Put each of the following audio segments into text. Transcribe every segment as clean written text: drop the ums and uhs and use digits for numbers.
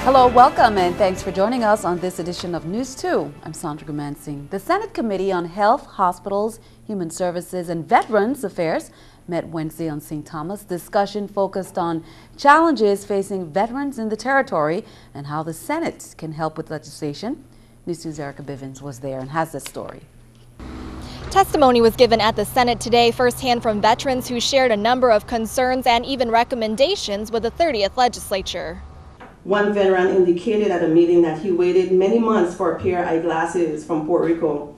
Hello, welcome, and thanks for joining us on this edition of News 2. I'm Sandra Gumansing. The Senate Committee on Health, Hospitals, Human Services, and Veterans Affairs met Wednesday on St. Thomas. Discussion focused on challenges facing veterans in the territory and how the Senate can help with legislation. News 2's Erica Bivens was there and has this story. Testimony was given at the Senate today firsthand from veterans who shared a number of concerns and even recommendations with the 30th Legislature. One veteran indicated at a meeting that he waited many months for a pair of eyeglasses from Puerto Rico,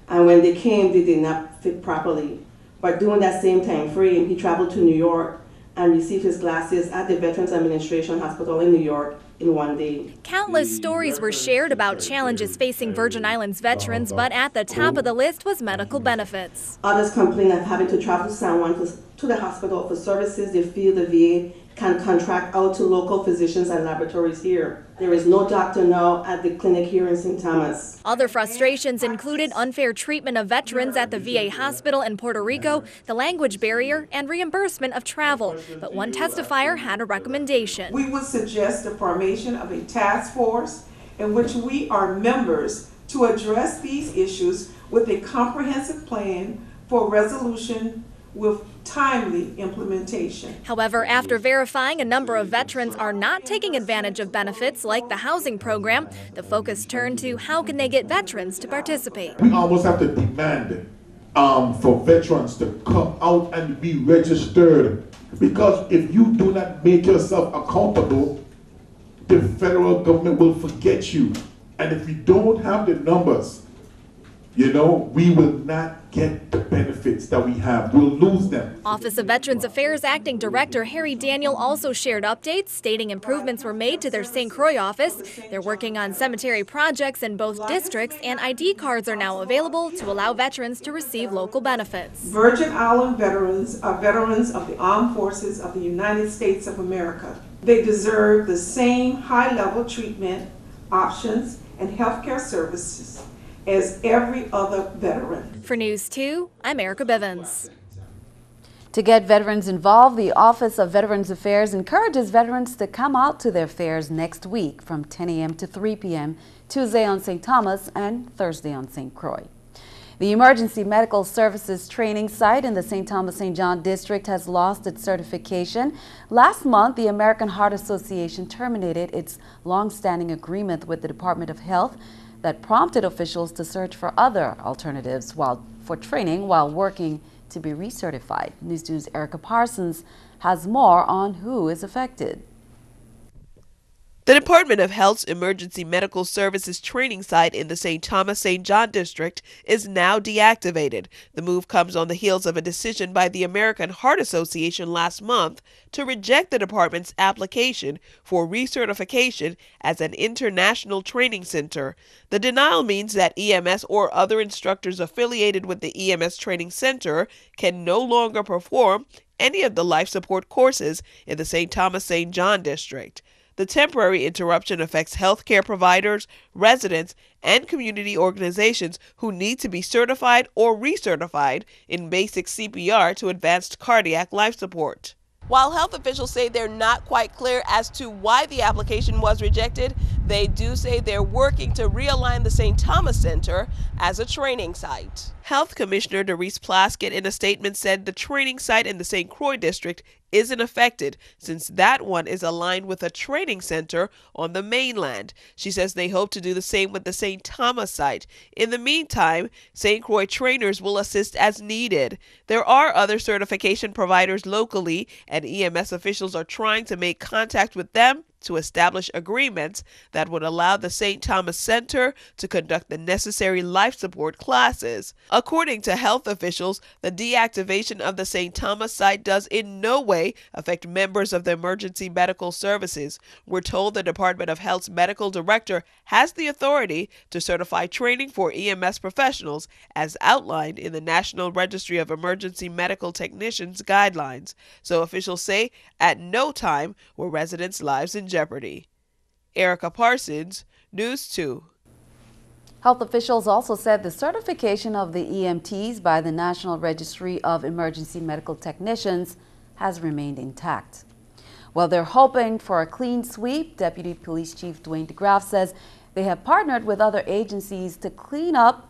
and when they came, they did not fit properly. But during that same time frame, he traveled to New York and received his glasses at the Veterans Administration Hospital in New York in one day. Countless stories were shared about challenges facing Virgin Islands veterans, but at the top of the list was medical benefits. Others complain of having to travel to San Juan to the hospital for services they feel the VA can contract out to local physicians and laboratories here. There is no doctor now at the clinic here in St. Thomas. Other frustrations included unfair treatment of veterans at the VA hospital in Puerto Rico, the language barrier, and reimbursement of travel. But one testifier had a recommendation. We would suggest the formation of a task force in which we are members to address these issues with a comprehensive plan for resolution with timely implementation. However, after verifying a number of veterans are not taking advantage of benefits like the housing program, the focus turned to how can they get veterans to participate. We almost have to demand for veterans to come out and be registered, because if you do not make yourself accountable, the federal government will forget you. And if you don't have the numbers, we will not get the benefits that we have. We'll lose them. Office of Veterans Affairs Acting Director Harry Daniel also shared updates, stating improvements were made to their St. Croix office. They're working on cemetery projects in both districts, and ID cards are now available to allow veterans to receive local benefits. Virgin Island veterans are veterans of the Armed Forces of the United States of America. They deserve the same high-level treatment, options, and healthcare services as every other veteran. For News 2, I'm Erica Bivens. To get veterans involved, the Office of Veterans Affairs encourages veterans to come out to their fairs next week from 10 a.m. to 3 p.m., Tuesday on St. Thomas and Thursday on St. Croix. The Emergency Medical Services Training Site in the St. Thomas-St. John District has lost its certification. Last month, the American Heart Association terminated its long-standing agreement with the Department of Health that prompted officials to search for other alternatives for training while working to be recertified. News 2's Erica Parsons has more on who is affected. The Department of Health's Emergency Medical Services Training Site in the St. Thomas-St. John District is now deactivated. The move comes on the heels of a decision by the American Heart Association last month to reject the department's application for recertification as an international training center. The denial means that EMS or other instructors affiliated with the EMS Training Center can no longer perform any of the life support courses in the St. Thomas-St. John District. The temporary interruption affects healthcare providers, residents, and community organizations who need to be certified or recertified in basic CPR to advanced cardiac life support. While health officials say they're not quite clear as to why the application was rejected, they do say they're working to realign the St. Thomas Center as a training site. Health Commissioner Doris Plaskett in a statement said the training site in the St. Croix district isn't affected since that one is aligned with a training center on the mainland. She says they hope to do the same with the St. Thomas site. In the meantime, St. Croix trainers will assist as needed. There are other certification providers locally, and EMS officials are trying to make contact with them to establish agreements that would allow the St. Thomas Center to conduct the necessary life support classes. According to health officials, the deactivation of the St. Thomas site does in no way affect members of the emergency medical services. We're told the Department of Health's medical director has the authority to certify training for EMS professionals as outlined in the National Registry of Emergency Medical Technicians guidelines. So officials say at no time were residents' lives in jeopardy. Erica Parsons, News 2. Health officials also said the certification of the EMTs by the National Registry of Emergency Medical Technicians has remained intact. Well, they're hoping for a clean sweep. Deputy Police Chief Dwayne DeGraff says they have partnered with other agencies to clean up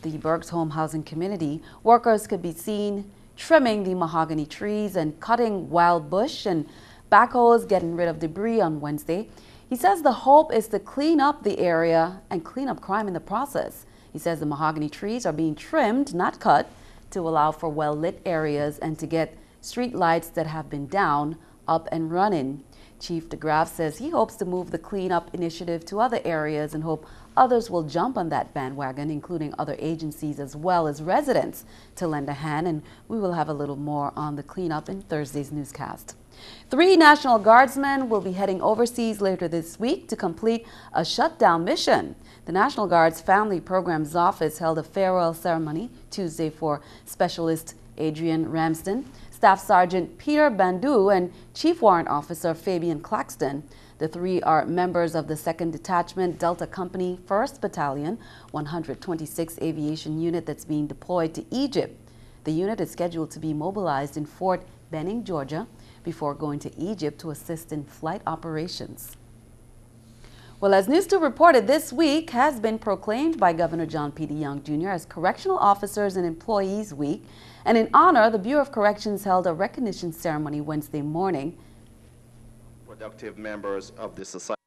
the Berks home housing community. Workers could be seen trimming the mahogany trees and cutting wild bush, and backhoes getting rid of debris on Wednesday. He says the hope is to clean up the area and clean up crime in the process. He says the mahogany trees are being trimmed, not cut, to allow for well-lit areas and to get street lights that have been down up and running. Chief DeGraff says he hopes to move the cleanup initiative to other areas and hope others will jump on that bandwagon, including other agencies as well as residents, to lend a hand. And we will have a little more on the cleanup in Thursday's newscast. 3 National Guardsmen will be heading overseas later this week to complete a shutdown mission. The National Guard's Family Programs Office held a farewell ceremony Tuesday for Specialist Adrian Ramsden, Staff Sergeant Peter Bandu, and Chief Warrant Officer Fabian Claxton. The 3 are members of the 2nd Detachment Delta Company 1st Battalion, 126th Aviation Unit that's being deployed to Egypt. The unit is scheduled to be mobilized in Fort Benning, Georgia, before going to Egypt to assist in flight operations. Well, as NEWS2 reported, this week has been proclaimed by Governor John P. DeYoung Jr. as Correctional Officers and Employees Week, and in honor, the Bureau of Corrections held a recognition ceremony Wednesday morning. Productive members of the society.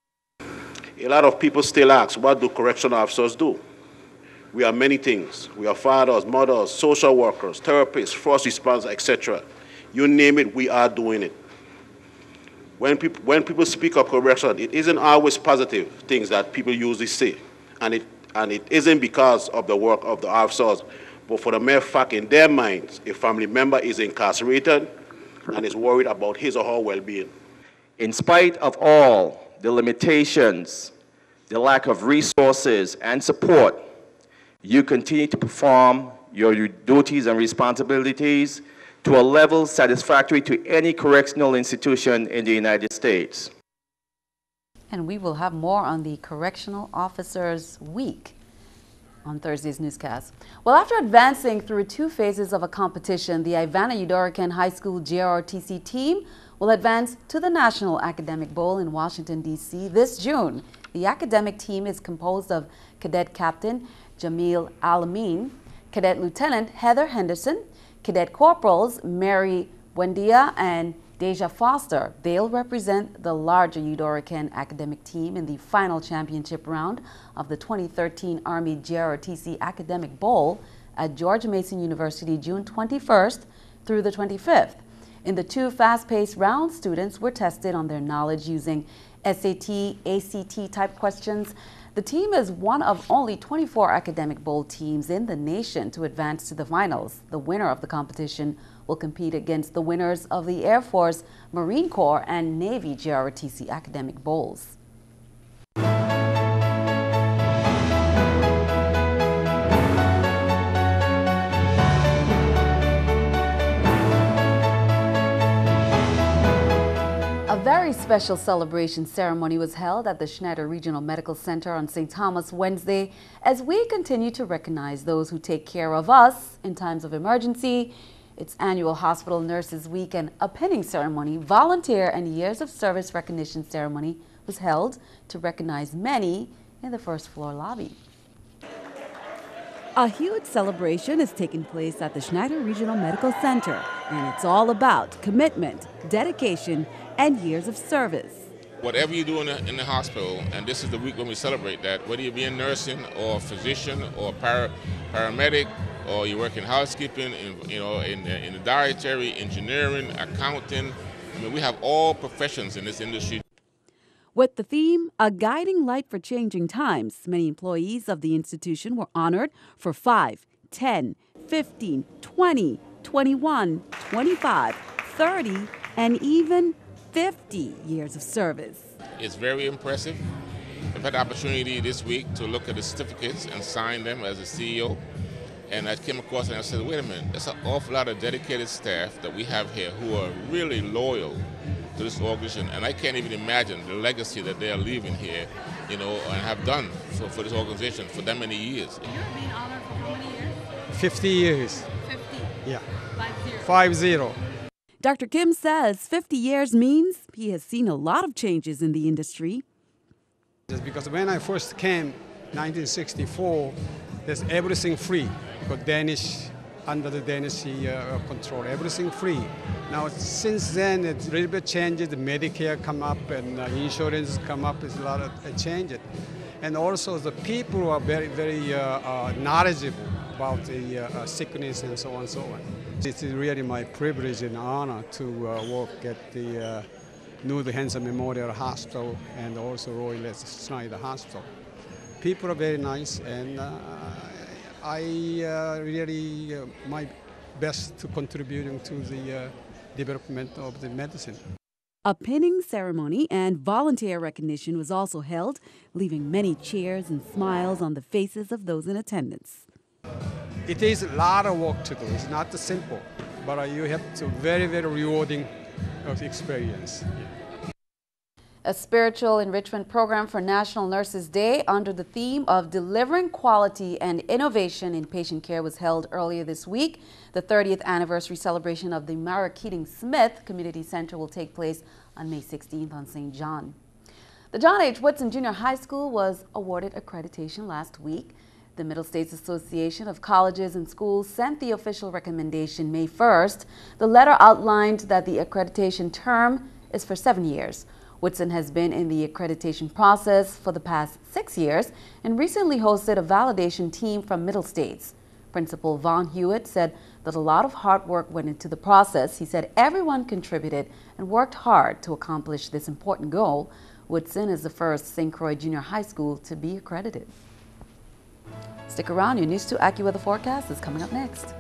A lot of people still ask, what do correctional officers do? We are many things. We are fathers, mothers, social workers, therapists, first responders, etc. You name it, we are doing it. When people speak of correction, it isn't always positive things that people usually say. And it isn't because of the work of the officers, but for the mere fact in their minds, a family member is incarcerated and is worried about his or her well-being. In spite of all the limitations, the lack of resources and support, you continue to perform your duties and responsibilities to a level satisfactory to any correctional institution in the United States. And we will have more on the Correctional Officers Week on Thursday's newscast. Well, after advancing through 2 phases of a competition, the Ivana Udorican High School JROTC team will advance to the National Academic Bowl in Washington, D.C. this June. The academic team is composed of Cadet Captain Jamil Alamin, Cadet Lieutenant Heather Henderson, Cadet Corporals Mary Wendia and Deja Foster. They'll represent the larger Udorican academic team in the final championship round of the 2013 Army JROTC Academic Bowl at George Mason University June 21st through the 25th. In the 2 fast-paced rounds, students were tested on their knowledge using SAT, ACT type questions. The team is one of only 24 academic bowl teams in the nation to advance to the finals. The winner of the competition will compete against the winners of the Air Force, Marine Corps, and Navy JROTC academic bowls. A very special celebration ceremony was held at the Schneider Regional Medical Center on St. Thomas Wednesday as we continue to recognize those who take care of us in times of emergency. Its annual Hospital Nurses Week and a pinning ceremony, volunteer and years of service recognition ceremony was held to recognize many in the first floor lobby. A huge celebration is taking place at the Schneider Regional Medical Center, and it's all about commitment, dedication, and years of service. Whatever you do in the hospital, and this is the week when we celebrate that, whether you be in nursing or physician or paramedic, or you work in housekeeping, in the dietary, engineering, accounting, I mean, we have all professions in this industry. With the theme, A Guiding Light for Changing Times, many employees of the institution were honored for 5, 10, 15, 20, 21, 25, 30, and even 50 years of service. It's very impressive. I've had the opportunity this week to look at the certificates and sign them as a CEO. And I came across and I said, wait a minute, there's an awful lot of dedicated staff that we have here who are really loyal to this organization, and I can't even imagine the legacy that they are leaving here, you know, and have done for this organization for that many years. You're being honored for how many years? 50 years. 50? Yeah. 50. 50. Dr. Kim says 50 years means he has seen a lot of changes in the industry. Just because when I first came, 1964, there's everything free, because Danish, under the Danish control, everything free. Now, since then, it's a little bit changed. The Medicare come up and insurance come up. It's a lot of changes. And also, the people are very, very knowledgeable about the sickness and so on and so on. It's really my privilege and honor to work at the New Hampshire Memorial Hospital and also Royal Schneider Hospital. People are very nice, and I really my best to contributing to the development of the medicine. A pinning ceremony and volunteer recognition was also held, leaving many cheers and smiles on the faces of those in attendance. It is a lot of work to do. It's not simple, but you have to very, very rewarding experience. A spiritual enrichment program for National Nurses Day under the theme of delivering quality and innovation in patient care was held earlier this week. The 30th anniversary celebration of the Mara Keating Smith Community Center will take place on May 16th on St. John. The John H. Woodson Junior High School was awarded accreditation last week. The Middle States Association of Colleges and Schools sent the official recommendation May 1st. The letter outlined that the accreditation term is for 7 years. Woodson has been in the accreditation process for the past 6 years and recently hosted a validation team from Middle States. Principal Vaughn Hewitt said that a lot of hard work went into the process. He said everyone contributed and worked hard to accomplish this important goal. Woodson is the first St. Croix Junior High School to be accredited. Stick around, your News 2 AccuWeather forecast is coming up next.